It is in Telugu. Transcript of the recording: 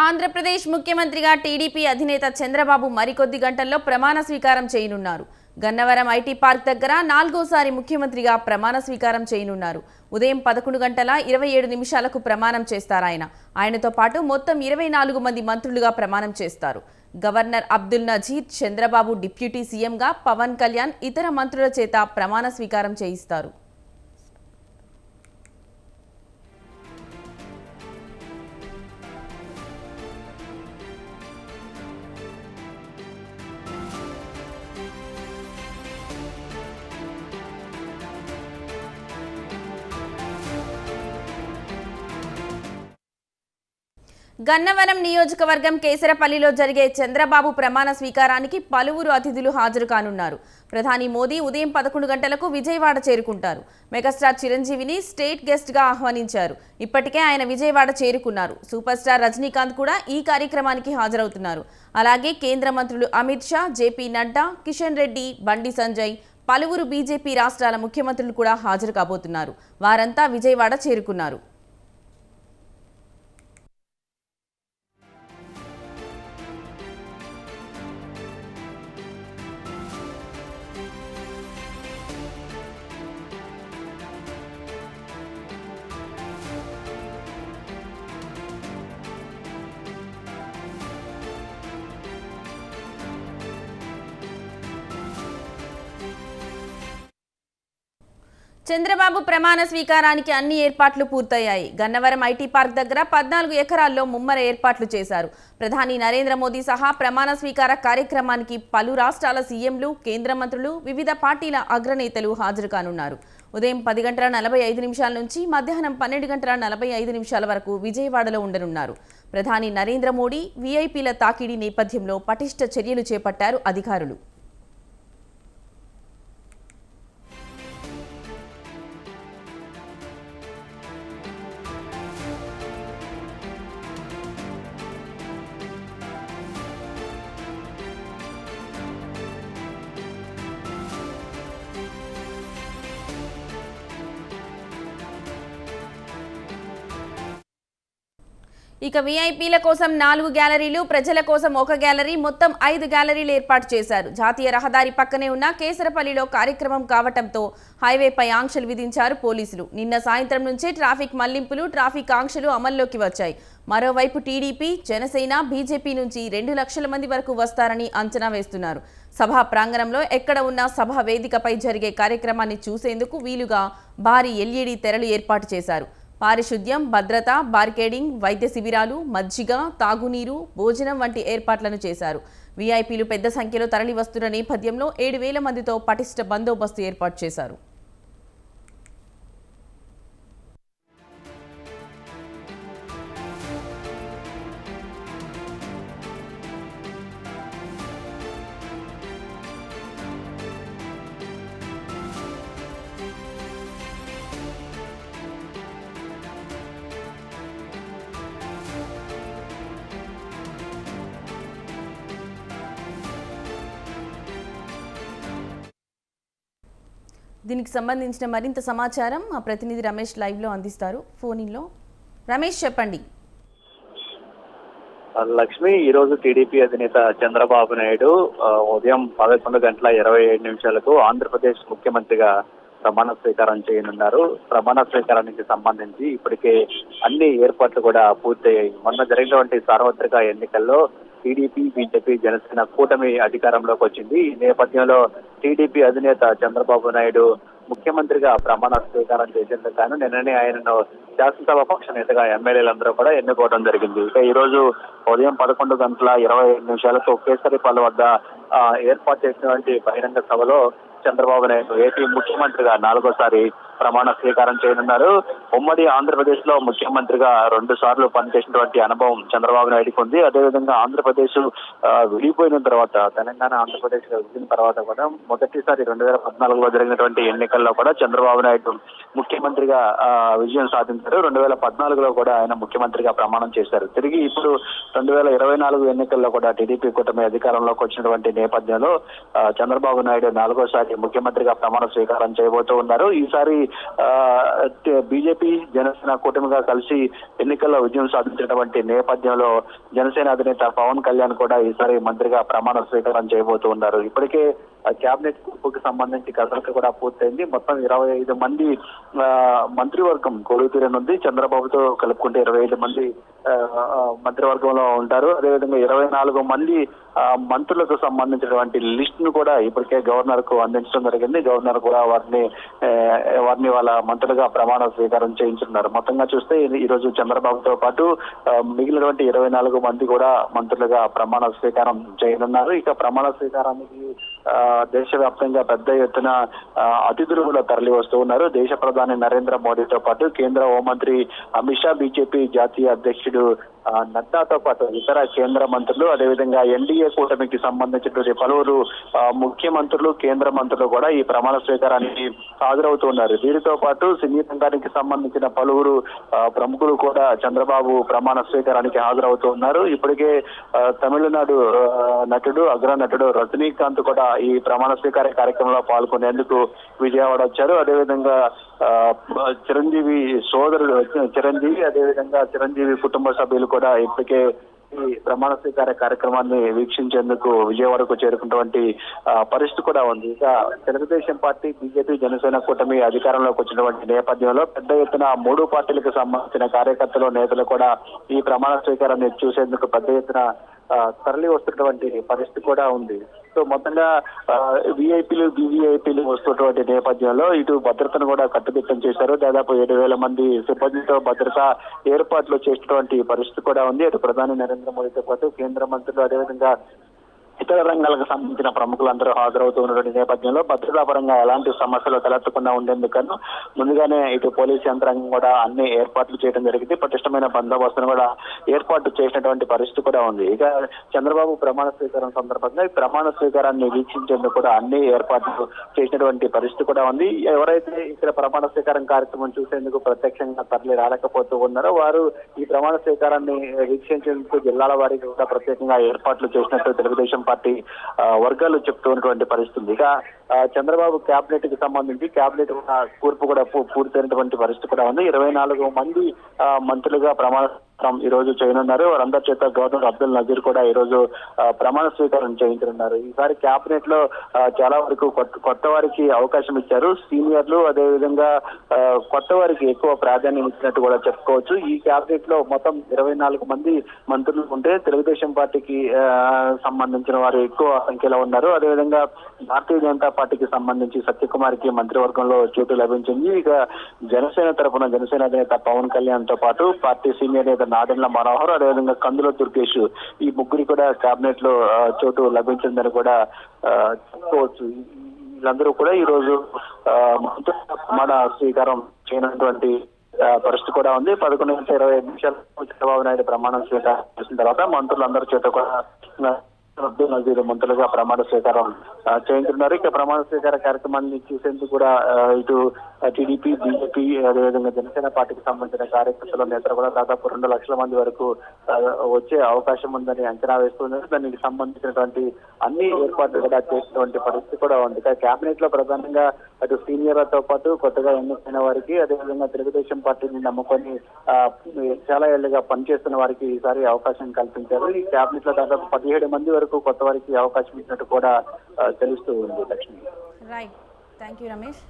ఆంధ్రప్రదేశ్ ముఖ్యమంత్రిగా టీడీపీ అధినేత చంద్రబాబు మరికొద్ది గంటల్లో ప్రమాణ స్వీకారం చేయనున్నారు. గన్నవరం ఐటీ పార్క్ దగ్గర నాలుగోసారి ముఖ్యమంత్రిగా ప్రమాణ స్వీకారం చేయనున్నారు. ఉదయం 11 గంటల 27 నిమిషాలకు ప్రమాణం చేస్తారాయన. ఆయనతో పాటు మొత్తం 24 మంది మంత్రులుగా ప్రమాణం చేస్తారు. గవర్నర్ అబ్దుల్ నజీర్, చంద్రబాబు డిప్యూటీ సీఎంగా పవన్ కళ్యాణ్ ఇతర మంత్రుల చేత ప్రమాణ స్వీకారం చేయిస్తారు. గన్నవరం నియోజకవర్గం కేసరపల్లిలో జరిగే చంద్రబాబు ప్రమాణ స్వీకారానికి పలువురు అతిథులు హాజరు కానున్నారు. ప్రధాని మోదీ ఉదయం 11 గంటలకు విజయవాడ చేరుకుంటారు. మెగాస్టార్ చిరంజీవిని స్టేట్ గెస్ట్ గా ఆహ్వానించారు. ఇప్పటికే ఆయన విజయవాడ చేరుకున్నారు. సూపర్ స్టార్ రజనీకాంత్ కూడా ఈ కార్యక్రమానికి హాజరవుతున్నారు. అలాగే కేంద్ర మంత్రులు అమిత్ షా, జేపీ నడ్డా, కిషన్ రెడ్డి, బండి సంజయ్, పలువురు బీజేపీ రాష్ట్రాల ముఖ్యమంత్రులు కూడా హాజరు కాబోతున్నారు. వారంతా విజయవాడ చేరుకున్నారు. చంద్రబాబు ప్రమాణ స్వీకారానికి అన్ని ఏర్పాట్లు పూర్తయ్యాయి. గన్నవరం ఐటీ పార్క్ దగ్గర 14 ఎకరాల్లో ముమ్మర ఏర్పాట్లు చేశారు. ప్రధాని నరేంద్ర మోదీ సహా ప్రమాణ స్వీకార కార్యక్రమానికి పలు రాష్ట్రాల సీఎంలు, కేంద్ర మంత్రులు, వివిధ పార్టీల అగ్రనేతలు హాజరు కానున్నారు. ఉదయం 10 గంటల 45 నిమిషాల నుంచి మధ్యాహ్నం 12 గంటల 45 నిమిషాల వరకు విజయవాడలో ఉండనున్నారు. ప్రధాని నరేంద్ర మోడీ వీఐపీల తాకిడి నేపథ్యంలో పటిష్ట చర్యలు చేపట్టారు అధికారులు. ఇక వీఐపీల కోసం 4 గ్యాలరీలు, ప్రజల కోసం 1 గ్యాలరీ, మొత్తం 5 గ్యాలరీలు ఏర్పాటు చేశారు. జాతీయ రహదారి పక్కనే ఉన్న కేసరపల్లిలో కార్యక్రమం కావటంతో హైవేపై ఆంక్షలు విధించారు పోలీసులు. నిన్న సాయంత్రం నుంచే ట్రాఫిక్ మళ్లింపులు, ట్రాఫిక్ ఆంక్షలు అమల్లోకి వచ్చాయి. మరోవైపు టీడీపీ, జనసేన, బీజేపీ నుంచి 2 లక్షల మంది వరకు వస్తారని అంచనా వేస్తున్నారు. సభా ప్రాంగణంలో ఎక్కడ ఉన్నా సభా వేదికపై జరిగే కార్యక్రమాన్ని చూసేందుకు వీలుగా భారీ ఎల్ఈడీ తెరలు ఏర్పాటు చేశారు. పారిశుద్ధ్యం, భద్రత, బార్కెడింగ్, వైద్య శిబిరాలు, మజ్జిగ, తాగునీరు, భోజనం వంటి ఏర్పాట్లను చేశారు. వీఐపీలు పెద్ద సంఖ్యలో తరలి వస్తున్న నేపథ్యంలో 7,000 మందితో పటిష్ట బందోబస్తు ఏర్పాటు చేశారు. దీనికి సంబంధించిన మరింత సమాచారం మా ప్రతినిధి రమేష్ లైవ్లో అందిస్తారు. ఫోన్లో రమేష్, చెప్పండి. లక్ష్మి, ఈ రోజు టీడీపీ అధినేత చంద్రబాబు నాయుడు ఉదయం 11 గంటల 27 నిమిషాలకు ఆంధ్రప్రదేశ్ ముఖ్యమంత్రిగా ప్రమాణ స్వీకారం చేయనున్నారు. ప్రమాణ స్వీకారానికి సంబంధించి ఇప్పటికే అన్ని ఏర్పాట్లు కూడా పూర్తయ్యాయి. మొన్న జరిగినటువంటి సార్వత్రిక ఎన్నికల్లో టీడీపీ, బీజేపీ, జనసేన కూటమి అధికారంలోకి వచ్చింది. ఈ నేపథ్యంలో టీడీపీ అధినేత చంద్రబాబు నాయుడు ముఖ్యమంత్రిగా ప్రమాణ స్వీకారం చేసేందుకు గాను నిన్ననే ఆయనను శాసనసభ పక్ష నేతగా ఎమ్మెల్యేలందరూ కూడా ఎన్నుకోవడం జరిగింది. ఇక ఈ రోజు ఉదయం 11 గంటల 25 నిమిషాలకు కేసరిపల్లి వద్ద ఏర్పాటు చేసినటువంటి బహిరంగ సభలో చంద్రబాబు నాయుడు ఏపీ ముఖ్యమంత్రిగా 4వసారి ప్రమాణ స్వీకారం చేయనున్నారు. ఉమ్మడి ఆంధ్రప్రదేశ్ లో ముఖ్యమంత్రిగా 2 సార్లు పనిచేసినటువంటి అనుభవం చంద్రబాబు నాయుడుకి ఉంది. అదేవిధంగా ఆంధ్రప్రదేశ్ విడిపోయిన తర్వాత, తెలంగాణ ఆంధ్రప్రదేశ్ విడిన తర్వాత కూడా మొదటిసారి 2014లో జరిగినటువంటి ఎన్నికల్లో కూడా చంద్రబాబు నాయుడు ముఖ్యమంత్రిగా విజయం సాధించారు. 2014లో కూడా ఆయన ముఖ్యమంత్రిగా ప్రమాణం చేశారు. తిరిగి ఇప్పుడు 2024 ఎన్నికల్లో కూడా టీడీపీ కూటమి అధికారంలోకి వచ్చినటువంటి నేపథ్యంలో చంద్రబాబు నాయుడు 4వసారి ముఖ్యమంత్రిగా ప్రమాణ స్వీకారం చేయబోతూ ఉన్నారు. ఈసారి బీజేపీ జనసేన కూటమిగా కలిసి ఎన్నికల్లో విజయం సాధించినటువంటి నేపథ్యంలో జనసేన అధినేత పవన్ కళ్యాణ్ కూడా ఈసారి మంత్రిగా ప్రమాణ స్వీకారం చేయబోతూ ఉన్నారు. ఇప్పటికే కేబినెట్ కూర్పుకి సంబంధించి కసరత్తు కూడా పూర్తయింది. మొత్తం 25 మంది మంత్రివర్గం కొలువుతీరనుంది. చంద్రబాబుతో కలుపుకుంటే 25 మంది మంత్రివర్గంలో ఉంటారు. అదేవిధంగా 24 మంది మంత్రులకు సంబంధించినటువంటి లిస్ట్ ను కూడా ఇప్పటికే గవర్నర్ కు అందించడం జరిగింది. గవర్నర్ కూడా వారిని వాళ్ళ మంత్రులుగా ప్రమాణ స్వీకారం చేయించున్నారు. మొత్తంగా చూస్తే ఈ రోజు చంద్రబాబుతో పాటు మిగిలినటువంటి 24 మంది కూడా మంత్రులుగా ప్రమాణ స్వీకారం చేయనున్నారు. ఇక ప్రమాణ స్వీకారానికి దేశవ్యాప్తంగా పెద్ద ఎత్తున అతిథులు కూడా తరలి వస్తూ ఉన్నారు. దేశ ప్రధాని నరేంద్ర మోడీతో పాటు కేంద్ర హోంమంత్రి అమిత్ షా, బీజేపీ జాతీయ అధ్యక్షుడు నడ్డాతో పాటు ఇతర కేంద్ర మంత్రులు, అదేవిధంగా ఎన్డీఏ కూటమికి సంబంధించినటువంటి పలువురు ముఖ్యమంత్రులు, కేంద్ర మంత్రులు కూడా ఈ ప్రమాణ స్వీకారానికి హాజరవుతున్నారు. వీరితో పాటు సినీ రంగానికి సంబంధించిన పలువురు ప్రముఖులు కూడా చంద్రబాబు ప్రమాణ స్వీకారానికి హాజరవుతూ ఉన్నారు. ఇప్పటికే తమిళనాడు నటుడు, అగ్ర నటుడు రజనీకాంత్ కూడా ఈ ప్రమాణ స్వీకార కార్యక్రమంలో పాల్గొనేందుకు విజయవాడ వచ్చారు. అదేవిధంగా చిరంజీవి సోదరుడు చిరంజీవి, అదేవిధంగా చిరంజీవి కుటుంబ సభ్యులు కూడా ఇప్పటికే ఈ ప్రమాణ స్వీకార కార్యక్రమాన్ని వీక్షించేందుకు విజయవాడకు చేరుకున్నటువంటి పరిస్థితి కూడా ఉంది. ఇక తెలుగుదేశం పార్టీ, బీజేపీ, జనసేన కూటమి అధికారంలోకి వచ్చినటువంటి నేపథ్యంలో పెద్ద ఎత్తున 3 పార్టీలకు సంబంధించిన కార్యకర్తలు, నేతలు కూడా ఈ ప్రమాణ స్వీకారాన్ని చూసేందుకు పెద్ద ఎత్తున తరలి వస్తున్నటువంటి పరిస్థితి కూడా ఉంది. సో మొత్తంగా విఐపీలు, బీవీఐపీలు వస్తున్నటువంటి నేపథ్యంలో ఇటు భద్రతను కూడా కట్టుదిట్టం చేశారు. దాదాపు 7,000 మంది సిబ్బందితో భద్రతా ఏర్పాట్లు చేసినటువంటి పరిస్థితి కూడా ఉంది. అటు ప్రధాని నరేంద్ర మోడీతో పాటు కేంద్ర మంత్రులు, అదేవిధంగా ఇతర రంగాలకు సంబంధించిన ప్రముఖులందరూ హాజరవుతూ ఉన్నటువంటి నేపథ్యంలో భద్రతా పరంగా ఎలాంటి సమస్యలు తలెత్తకుండా ఉండేందుకు ముందుగానే ఇటు పోలీసు యంత్రాంగం కూడా అన్ని ఏర్పాట్లు చేయడం జరిగింది. పటిష్టమైన బందోబస్తును కూడా ఏర్పాటు చేసినటువంటి పరిస్థితి కూడా ఉంది. ఇక చంద్రబాబు ప్రమాణ స్వీకారం సందర్భంగా ఈ ప్రమాణ స్వీకారాన్ని వీక్షించేందుకు కూడా అన్ని ఏర్పాట్లు చేసినటువంటి పరిస్థితి కూడా ఉంది. ఎవరైతే ఇక్కడ ప్రమాణ స్వీకారం కార్యక్రమం చూసేందుకు ప్రత్యక్షంగా తరలి రాలేకపోతూ ఉన్నారో వారు ఈ ప్రమాణ స్వీకారాన్ని వీక్షించేందుకు జిల్లాల వారికి కూడా ప్రత్యేకంగా ఏర్పాట్లు చేసినట్టు తెలుగుదేశం పార్టీ వర్గాలు చెప్తూ ఉన్నటువంటి పరిస్థితి. ఇక చంద్రబాబు కేబినెట్ కి సంబంధించి కేబినెట్ కూర్పు కూడా పూర్తయినటువంటి పరిస్థితి కూడా ఉంది. 24 మంది మంత్రులుగా ప్రమాణ ఈ రోజు చేయనున్నారు. వారందరి చేత గవర్నర్ అబ్దుల్ నజీర్ కూడా ఈ రోజు ప్రమాణ స్వీకారం చేయించనున్నారు. ఈసారి కేబినెట్ లో చాలా వరకు కొత్త వారికి అవకాశం ఇచ్చారు. సీనియర్లు, అదేవిధంగా కొత్త వారికి ఎక్కువ ప్రాధాన్యం ఇచ్చినట్టు కూడా చెప్పుకోవచ్చు. ఈ కేబినెట్ లో మొత్తం 24 మంది మంత్రులు ఉంటే తెలుగుదేశం పార్టీకి సంబంధించిన వారు ఎక్కువ సంఖ్యలో ఉన్నారు. అదేవిధంగా భారతీయ జనతా పార్టీకి సంబంధించి సత్యకుమార్ కి మంత్రివర్గంలో చోటు లభించింది. ఇక జనసేన తరఫున జనసేన అధినేత పవన్ కళ్యాణ్ తో పాటు పార్టీ సీనియర్ నేత నాదెండ్ల మనోహర్, అదేవిధంగా కందుల దుర్గేష్ ఈ ముగ్గురి కూడా కేబినెట్ లో చోటు లభించిందని కూడా చెప్పుకోవచ్చు. వీళ్ళందరూ కూడా ఈ రోజు ప్రమాణ స్వీకారం చేయనటువంటి పరిస్థితి కూడా ఉంది. 11:25 చంద్రబాబు నాయుడు ప్రమాణం స్వీకారం చేసిన తర్వాత మంత్రులందరి చేత కూడా అబ్దుల్ నజీర్ మంత్రులుగా ప్రమాణ స్వీకారం చేయించున్నారు. ఇక ప్రమాణ స్వీకార కార్యక్రమాన్ని చూసేందుకు కూడా ఇటు టీడీపీ, బీజేపీ, అదేవిధంగా జనసేన పార్టీకి సంబంధించిన కార్యకర్తల నేతలు కూడా దాదాపు 2 లక్షల మంది వరకు వచ్చే అవకాశం ఉందని అంచనా వేస్తున్నారు. దానికి సంబంధించినటువంటి అన్ని ఏర్పాట్లు కూడా చేసినటువంటి పరిస్థితి కూడా ఉంది. కేబినెట్ లో ప్రధానంగా అటు సీనియర్లతో పాటు కొత్తగా ఎన్నికైన వారికి, అదేవిధంగా తెలుగుదేశం పార్టీని నమ్ముకొని చాలా ఏళ్లుగా పనిచేస్తున్న వారికి ఈసారి అవకాశం కల్పించారు. ఈ కేబినెట్ లో దాదాపు 17 మంది వరకు కొత్త వారికి అవకాశం ఇచ్చినట్టు కూడా తెలుస్తూ ఉంది. Lakshmi. Right, thank you Ramesh.